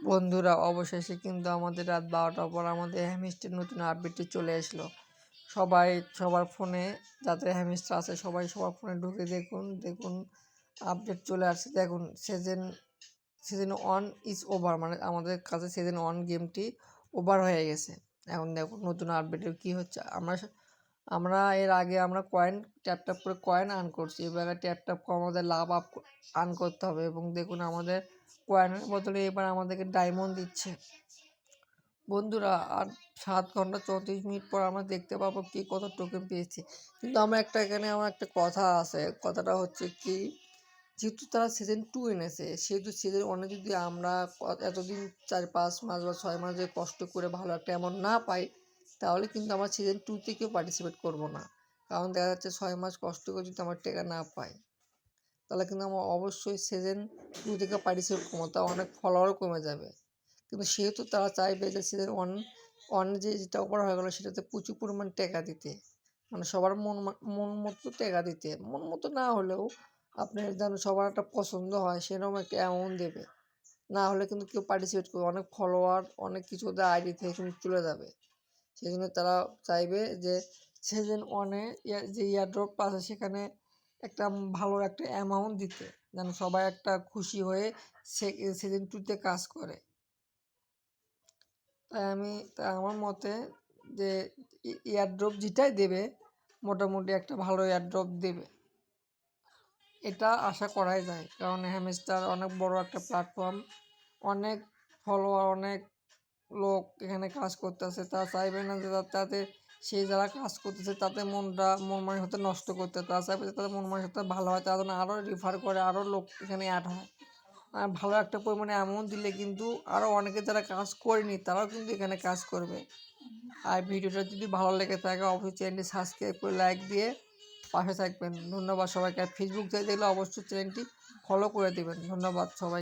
বন্ধুরা, অবশেষে কিন্তু আমাদের রাত 12টার পর আমাদের হ্যামস্টার নতুন আপডেটটি চলে আসলো। সবাই সবার ফোনে, যাদের হ্যামস্টার আছে সবাই সবার ফোনে ঢুকে দেখুন দেখুন আপডেট চলে আসছে। দেখুন সিজন 1 ইজ ওভার, মানে আমাদের কাছে সিজন 1 গেমটি ওভার হয়ে গেছে। এখন দেখুন নতুন আপডেটের কী হচ্ছে। আমরা এর আগে আমরা কয়েন ট্যাপ করে কয়েন আর্ন করছি, এবারে ট্যাপ করে আমাদের লাভ আর্ন করতে হবে। এবং দেখুন আমাদের কয়েনের বদলে এবার আমাদেরকে ডায়মন্ড দিচ্ছে। বন্ধুরা, আর 7 ঘন্টা 34 মিনিট পর আমরা দেখতে পাবো কি কত টোকেন পেয়েছি। কিন্তু আমার একটা কথা আছে, কথাটা হচ্ছে কি, যেহেতু তারা সিজন 2 এনেছে, সেহেতু সিজন 1 যদি আমরা এতদিন 4-5 মাস বা 6 মাস যে কষ্ট করে ভালো একটা অ্যামাউন্ট না পাই, তাহলে কিন্তু আমরা সিজন 2 থেকেও পার্টিসিপেট করব না। কারণ দেখা যাচ্ছে 6 মাস কষ্ট করে যদি আমার টাকা না পাই, তাহলে কিন্তু আমরা অবশ্যই সিজন 2 থেকে পার্টিসিপেট করবো, তা অনেক ফলোয়ারও কমে যাবে। কিন্তু সেহেতু তারা চাইবে যে সিজন 1 যেটা ওভার হয়ে গেলো সেটাতে প্রচুর পরিমাণ টাকা দিতে, মানে সবার মন মতো টাকা দিতে, মন মতো না হলেও আপনার যেন সবার একটা পছন্দ হয় সেরকম একটা অ্যামাউন্ট দেবে। না হলে কিন্তু কেউ পার্টিসিপেট করবে, অনেক ফলোয়ার অনেক কিছু ওদের আইডি থেকে কিন্তু চলে যাবে। সেই জন্য তারা চাইবে যে সিজন 1-এ যে ইয়ারড্রপ আছে সেখানে একটা ভালো একটা অ্যামাউন্ট দিতে, যেন সবাই একটা খুশি হয়ে সিজন 2-তে কাজ করে। তাই আমার মতে যে এয়ারড্রপ যেটাই দেবে, মোটামুটি একটা ভালো এয়ারড্রপ দেবে, এটা আশা করাই যায়। কারণ হ্যামস্টার অনেক বড় একটা প্ল্যাটফর্ম, অনেক ফলোয়ার, অনেক লোক এখানে কাজ করতেছে। তারা চাইবে না যে তাতে সেই যারা কাজ করতেছে তাতে মন মানসিকতা নষ্ট করতে, তারা চাইবে যে তাদের মন মানসিকতা ভালো হয়, তারা যেন আরও রেফার করে, আরও লোক এখানে অ্যাড হয়। ভালো একটা পরিমাণে অ্যামাউন্ট দিলে কিন্তু আরও অনেকে যারা কাজ করেনি তারাও কিন্তু এখানে কাজ করবে। আর ভিডিওটা যদি ভালো লেগে থাকে অবশ্যই চ্যানেলটি সাবস্ক্রাইব করে লাইক দিয়ে পাশে থাকবেন। ধন্যবাদ সবাইকে। আর ফেসবুক থেকে দেখলে অবশ্যই চ্যানেলটি ফলো করে দেবেন। ধন্যবাদ সবাই।